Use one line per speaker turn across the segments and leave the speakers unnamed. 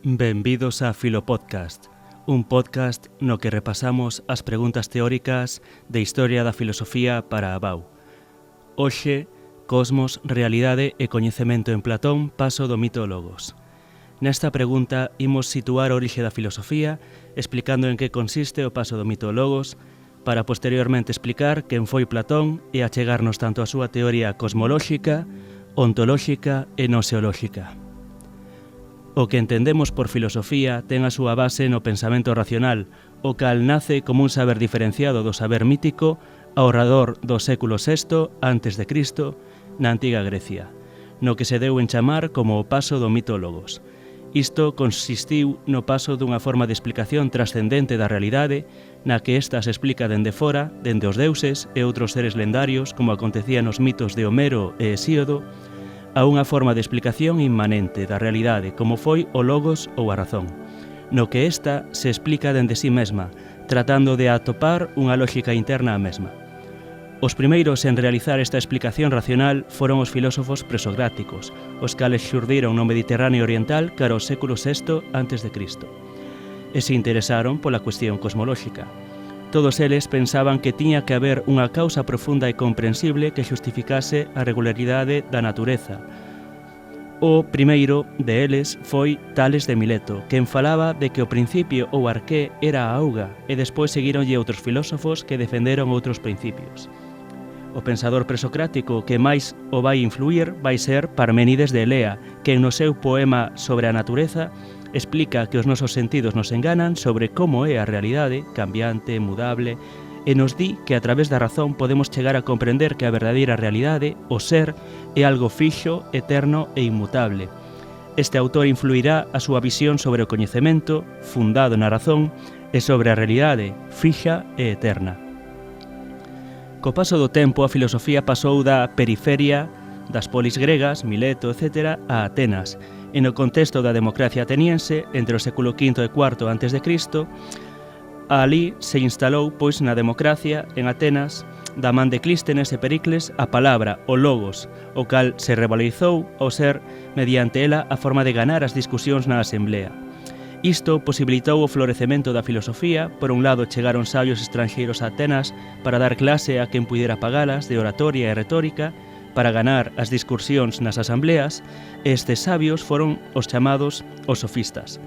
Benvidos a Filopodcast, un podcast no que repasamos as preguntas teóricas de historia da filosofía para a BAU. Hoxe, cosmos, realidade e coñecemento en Platón, paso do mito Logos. Nesta pregunta imos situar a orixe da filosofía, explicando en que consiste o paso do mito Logos, para posteriormente explicar quen foi Platón e achegarnos tanto a súa teoría cosmolóxica, ontolóxica e noseolóxica. O que entendemos por filosofía ten a súa base no pensamento racional, o cal nace como un saber diferenciado do saber mítico ao redor do século VI a.C., na antiga Grecia, no que se deu en chamar como o paso do mito Logos. Isto consistiu no paso dunha forma de explicación trascendente da realidade, na que esta se explica dende fora, dende os deuses e outros seres lendarios, como acontecía nos mitos de Homero e Hesíodo, a unha forma de explicación inmanente da realidade, como foi o Logos ou a razón, no que esta se explica dende sí mesma, tratando de atopar unha lógica interna á mesma. Os primeiros en realizar esta explicación racional foron os filósofos presocráticos, os cales xurdiron no Mediterráneo oriental cara ao século VI a.C., e se interesaron pola cuestión cosmolóxica. Todos eles pensaban que tiña que haber unha causa profunda e comprensible que xustificase a regularidade da natureza. O primeiro de eles foi Tales de Mileto, quen falaba de que o principio ou arqué era a auga, e despois seguironlle outros filósofos que defenderon outros principios. O pensador presocrático que máis o vai influir vai ser Parménides de Elea, que no seu poema sobre a natureza explica que os nosos sentidos nos enganan sobre como é a realidade, cambiante, mudable, e nos di que a través da razón podemos chegar a comprender que a verdadeira realidade, o ser, é algo fixo, eterno e inmutable. Este autor influirá a súa visión sobre o coñecemento, fundado na razón, e sobre a realidade, fixa e eterna. Co paso do tempo, a filosofía pasou da periferia das polis gregas, Mileto, etc., a Atenas, e no contexto da democracia ateniense, entre o século V e IV a.C., ali se instalou, pois, na democracia, en Atenas, da man de Clístenes e Pericles, a palabra, o logos, o cal se revalorizou ao ser, mediante ela, a forma de ganar as discusións na asemblea. Isto posibilitou o florecemento da filosofía. Por un lado, chegaron sabios estranxeiros a Atenas para dar clase a quen puidera pagalas de oratoria e retórica, para ganar as discursións nas asambleas, e estes sabios foron os chamados os sofistas,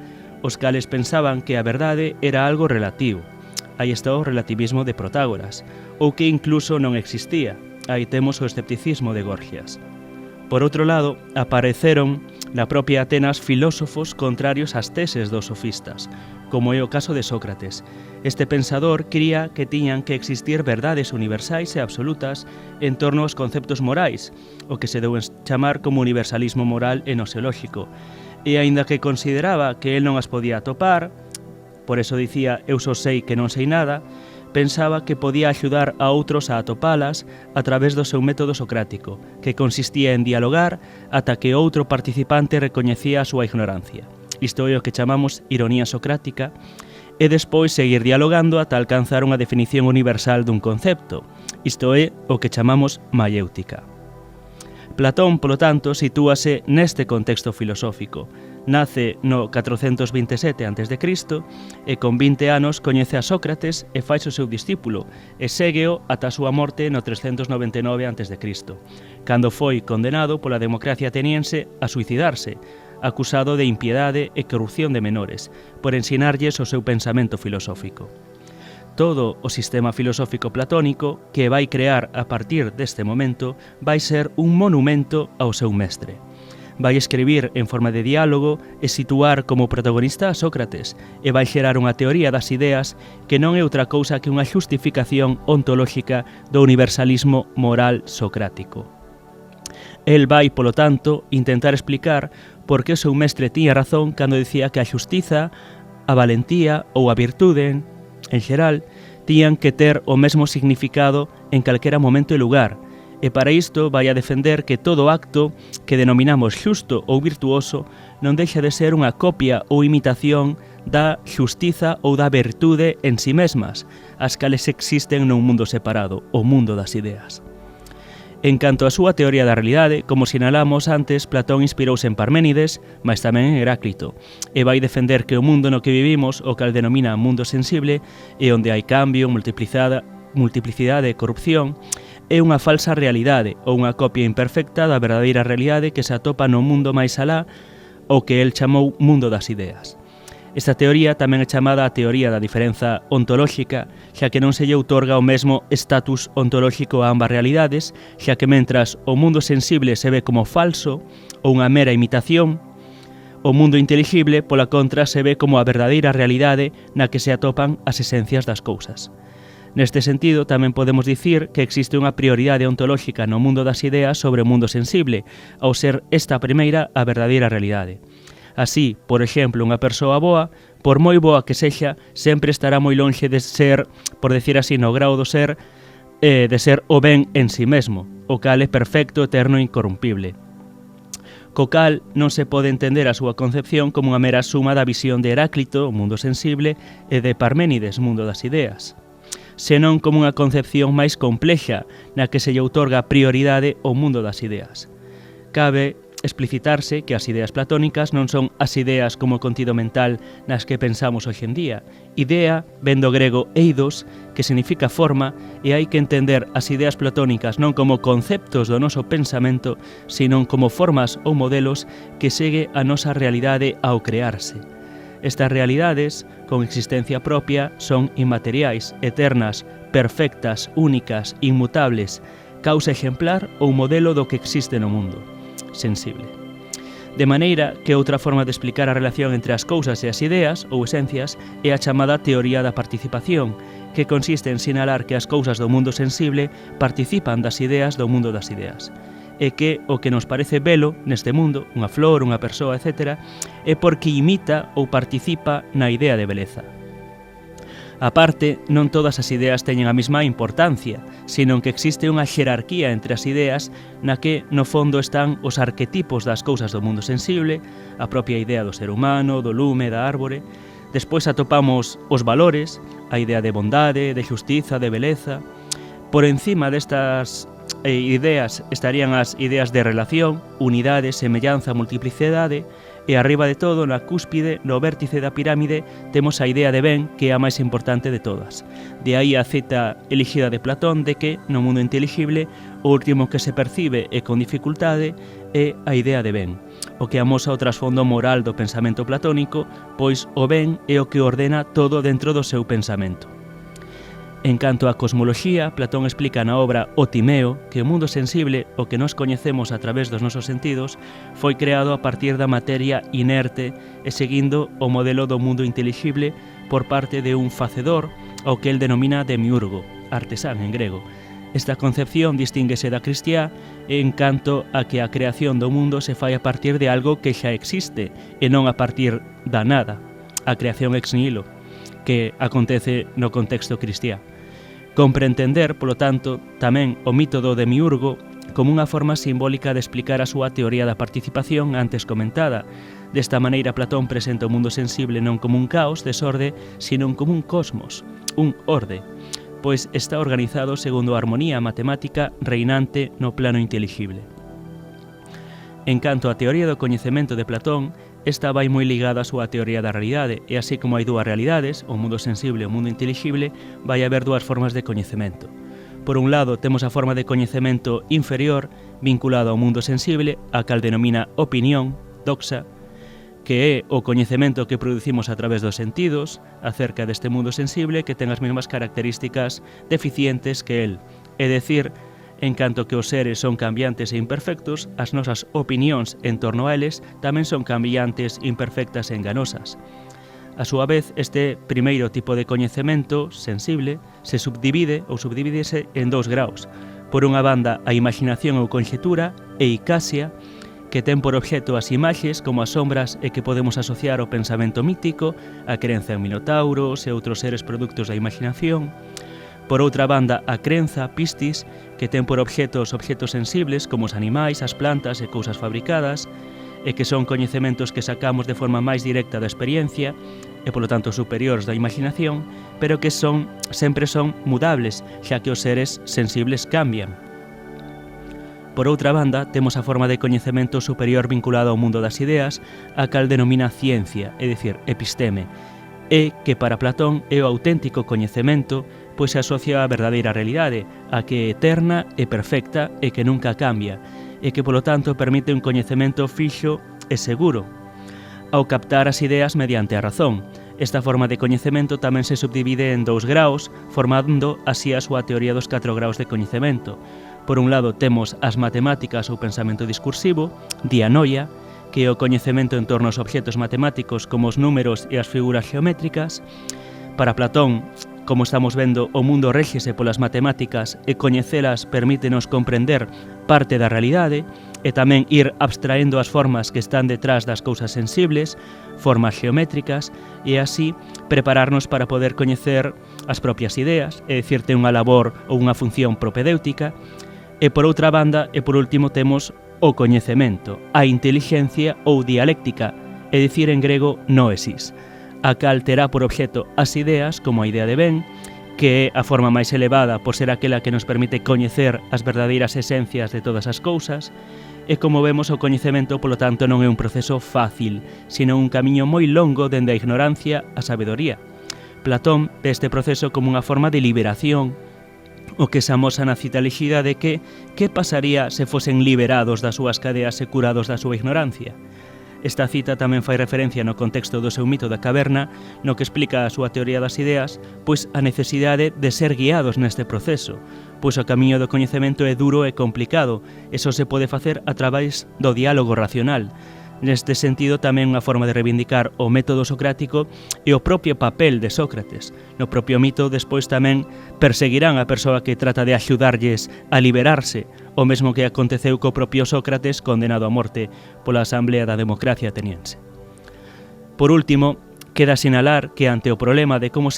os cales pensaban que a verdade era algo relativo. Aí está o relativismo de Protágoras, ou que incluso non existía. Aí temos o escepticismo de Gorgias. Por outro lado, apareceron na propia Atenas filósofos contrarios ás teses dos sofistas, como é o caso de Sócrates. Este pensador cría que tiñan que existir verdades universais e absolutas en torno aos conceptos morais, o que se deu chamar como universalismo moral e noseolóxico, e aínda que consideraba que el non as podía atopar, por eso dicía eu só sei que non sei nada, pensaba que podía axudar a outros a atopalas a través do seu método socrático, que consistía en dialogar ata que outro participante recoñecía a súa ignorancia. Isto é o que chamamos ironía socrática, e despois seguir dialogando ata alcanzar unha definición universal dun concepto. Isto é o que chamamos maiéutica. Platón, polo tanto, sitúase neste contexto filosófico. Nace no 427 a.C. e con 20 anos coñece a Sócrates e fai o seu discípulo e ségueo ata a súa morte no 399 a.C., cando foi condenado pola democracia ateniense a suicidarse, acusado de impiedade e corrupción de menores, por ensinarlles o seu pensamento filosófico. Todo o sistema filosófico platónico que vai crear a partir deste momento vai ser un monumento ao seu mestre. Vai escribir en forma de diálogo e situar como protagonista a Sócrates e vai xerar unha teoría das ideas que non é outra cousa que unha xustificación ontolóxica do universalismo moral socrático. El vai, polo tanto, intentar explicar por que o seu mestre tiña razón cando dicía que a xustiza, a valentía ou a virtude, en xeral, tiñan que ter o mesmo significado en calquera momento e lugar, e para isto vai a defender que todo acto que denominamos xusto ou virtuoso non deixa de ser unha copia ou imitación da xustiza ou da virtude en si mesmas, as cales existen nun mundo separado, o mundo das ideas. En canto á súa teoría da realidade, como sinalamos antes, Platón inspirouse en Parménides, mas tamén en Heráclito, e vai defender que o mundo no que vivimos, o cal denomina mundo sensible, e onde hai cambio, multiplicidade e corrupción, é unha falsa realidade ou unha copia imperfecta da verdadeira realidade que se atopa no mundo máis alá, o que el chamou mundo das ideas. Esta teoría tamén é chamada a teoría da diferenza ontolóxica, xa que non se lle outorga o mesmo estatus ontolóxico a ambas realidades, xa que mentras o mundo sensible se ve como falso ou unha mera imitación, o mundo inteligible, pola contra, se ve como a verdadeira realidade na que se atopan as esencias das cousas. Neste sentido, tamén podemos dicir que existe unha prioridade ontolóxica no mundo das ideas sobre o mundo sensible, ao ser esta primeira a verdadeira realidade. Así, por exemplo, unha persoa boa, por moi boa que sexa, sempre estará moi lonxe de ser, por decir así, no grau do ser, de ser o ben en si mesmo, o cal é perfecto, eterno e incorrumpible. Co cal non se pode entender a súa concepción como unha mera suma da visión de Heráclito, o mundo sensible, e de Parménides, mundo das ideas, senón como unha concepción máis complexa na que se lle outorga prioridade ao mundo das ideas. Cabe explicitarse que as ideas platónicas non son as ideas como contido mental nas que pensamos hoxe en día. Idea ven do grego eidos, que significa forma, e hai que entender as ideas platónicas non como conceptos do noso pensamento, sino como formas ou modelos que segue a nosa realidade ao crearse. Estas realidades, con existencia propia, son inmateriais, eternas, perfectas, únicas, inmutables, causa exemplar ou modelo do que existe no mundo sensible. De maneira que outra forma de explicar a relación entre as cousas e as ideas ou esencias é a chamada teoría da participación, que consiste en sinalar que as cousas do mundo sensible participan das ideas do mundo das ideas, e que o que nos parece belo neste mundo, unha flor, unha persoa, etc., é porque imita ou participa na idea de beleza. A parte, non todas as ideas teñen a mesma importancia, sino que existe unha xerarquía entre as ideas na que, no fondo, están os arquetipos das cousas do mundo sensible, a propia idea do ser humano, do lume, da árbore. Despois atopamos os valores, a idea de bondade, de xustiza, de beleza. Por encima destas ideas estarían as ideas de relación, unidade, semellanza, multiplicidade, e arriba de todo, na cúspide, no vértice da pirámide, temos a idea de ben, que é a máis importante de todas. De aí a cita elixida de Platón de que, no mundo inteligible, o último que se percibe e con dificultade é a idea de ben, o que amosa o trasfondo moral do pensamento platónico, pois o ben é o que ordena todo dentro do seu pensamento. En canto á cosmoloxía, Platón explica na obra O Timeo que o mundo sensible, o que nos coñecemos a través dos nosos sentidos, foi creado a partir da materia inerte e seguindo o modelo do mundo inteligible por parte de un facedor, ao que el denomina demiurgo, artesán en grego. Esta concepción distínguese da cristiá en canto a que a creación do mundo se fai a partir de algo que xa existe e non a partir da nada, a creación ex nihilo, que acontece no contexto cristiá. Compre entender, polo tanto, tamén o mito do demiurgo como unha forma simbólica de explicar a súa teoría da participación antes comentada. Desta maneira, Platón presenta o mundo sensible non como un caos, desorde, sino como un cosmos, un orde, pois está organizado segundo a armonía matemática reinante no plano inteligible. En canto á teoría do coñecemento de Platón, esta vai moi ligada á súa teoría da realidade, e así como hai dúas realidades, o mundo sensible e o mundo inteligible, vai haber dúas formas de coñecemento. Por un lado, temos a forma de coñecemento inferior, vinculado ao mundo sensible, a cal denomina opinión, doxa, que é o coñecemento que producimos a través dos sentidos acerca deste mundo sensible que ten as mesmas características deficientes que el, é dicir, en canto que os seres son cambiantes e imperfectos, as nosas opinións en torno a eles tamén son cambiantes, imperfectas e enganosas. A súa vez, este primeiro tipo de coñecemento sensible se subdivídese en dous graus. Por unha banda, a imaginación ou conxetura e icasia, que ten por obxecto as imaxes como as sombras e que podemos asociar ao pensamento mítico, a crenza en minotauros e outros seres produtos da imaginación. Por outra banda, a crenza, pistis, que ten por obxecto os obxectos sensibles como os animais, as plantas e cousas fabricadas, e que son coñecementos que sacamos de forma máis directa da experiencia e, polo tanto, superiores da imaginación, pero que sempre son mudables, xa que os seres sensibles cambian. Por outra banda, temos a forma de coñecemento superior vinculada ao mundo das ideas, a cal denomina ciencia, é dicir, episteme, e que para Platón é o auténtico coñecemento, pois se asocia á verdadeira realidade, a que é eterna e perfecta e que nunca cambia, e que, polo tanto, permite un coñecemento fixo e seguro, ao captar as ideas mediante a razón. Esta forma de coñecemento tamén se subdivide en 2 graos, formando así a súa teoría dos 4 graos de coñecemento. Por un lado temos as matemáticas ou pensamento discursivo, dianoia, que é o coñecemento en torno aos obxectos matemáticos como os números e as figuras geométricas. Para Platón, como estamos vendo, o mundo réxese polas matemáticas e coñecelas permítenos comprender parte da realidade e tamén ir abstraendo as formas que están detrás das cousas sensibles, formas geométricas, e así prepararnos para poder coñecer as propias ideas, é dicir, ter unha labor ou unha función propedéutica. E por outra banda, e por último, temos o coñecemento, a inteligencia ou dialéctica, é dicir, en grego, noesis, a cal terá por obxecto as ideas como a idea de ben, que é a forma máis elevada por ser aquela que nos permite coñecer as verdadeiras esencias de todas as cousas, e como vemos o coñecemento, polo tanto, non é un proceso fácil, sino un camiño moi longo dende a ignorancia á sabedoría. Platón ve este proceso como unha forma de liberación, o que se amosa na cita elixida de que pasaría se fosen liberados das súas cadeas e curados da súa ignorancia. Esta cita tamén fai referencia no contexto do seu mito da caverna, no que explica a súa teoría das ideas, pois a necesidade de ser guiados neste proceso, pois o camiño do coñecemento é duro e complicado, e só se pode facer a través do diálogo racional. Neste sentido, tamén unha forma de reivindicar o método socrático e o propio papel de Sócrates. No propio mito, despois tamén perseguirán a persoa que trata de axudarlles a liberarse, o mesmo que aconteceu co propio Sócrates condenado a morte pola Asamblea da Democracia Ateniense. Por último, queda sinalar que ante o problema de como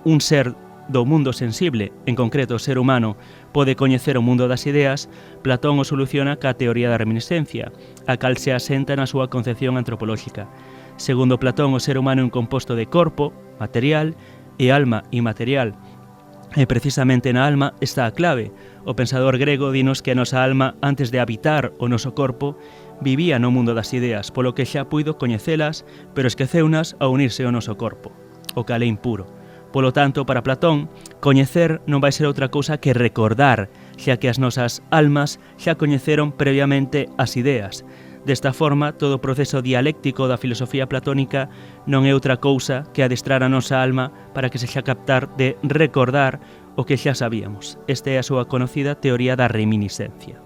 un ser do mundo sensible, en concreto o ser humano, pode coñecer o mundo das ideas, Platón o soluciona ca teoría da reminiscencia, a cal se asenta na súa concepción antropolóxica. Segundo Platón, o ser humano é un composto de corpo, material, e alma, inmaterial. E precisamente na alma está a clave. O pensador grego dinos que a nosa alma, antes de habitar o noso corpo, vivía no mundo das ideas, polo que xa puido coñecelas, pero esqueceunas ao unirse ao noso corpo, o cal é impuro. Polo tanto, para Platón, coñecer non vai ser outra cousa que recordar, xa que as nosas almas xa coñeceron previamente as ideas. Desta forma, todo o proceso dialéctico da filosofía platónica non é outra cousa que adestrar a nosa alma para que sexa captar de recordar o que xa sabíamos. Esta é a súa conocida teoría da reminiscencia.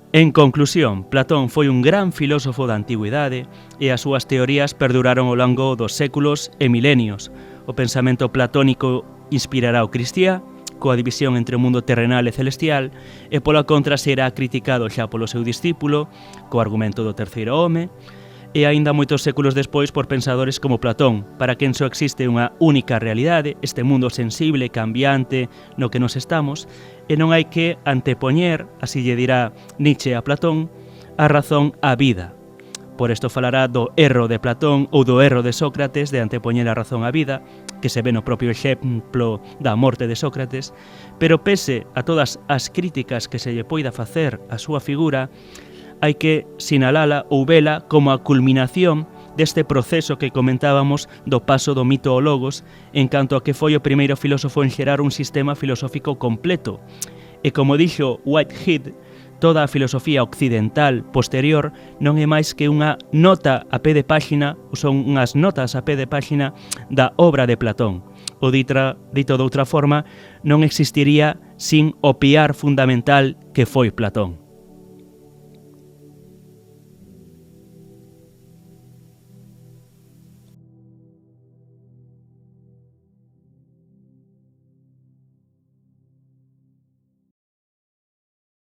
En conclusión, Platón foi un gran filósofo da antigüidade e as súas teorías perduraron ao longo dos séculos e milenios. O pensamento platónico inspirará o cristiá, coa división entre o mundo terrenal e celestial, e pola contra será criticado xa polo seu discípulo, co argumento do terceiro home, e aínda moitos séculos despois por pensadores como Platón, para quen só existe unha única realidade, este mundo sensible, cambiante, no que nos estamos, e non hai que antepoñer, así lle dirá Nietzsche a Platón, a razón á vida. Por isto falará do erro de Platón ou do erro de Sócrates de antepoñer a razón á vida, que se ve no propio exemplo da morte de Sócrates, pero pese a todas as críticas que se lle poida facer á súa figura, hai que sinalala ou vela como a culminación deste proceso que comentábamos do paso do mito ao logos, en canto a que foi o primeiro filósofo en xerar un sistema filosófico completo. E como dixo Whitehead, toda a filosofía occidental posterior non é máis que unha nota a pé de páxina, ou son unhas notas a pé de páxina da obra de Platón. O dito de outra forma, non existiría sin o piar fundamental que foi Platón.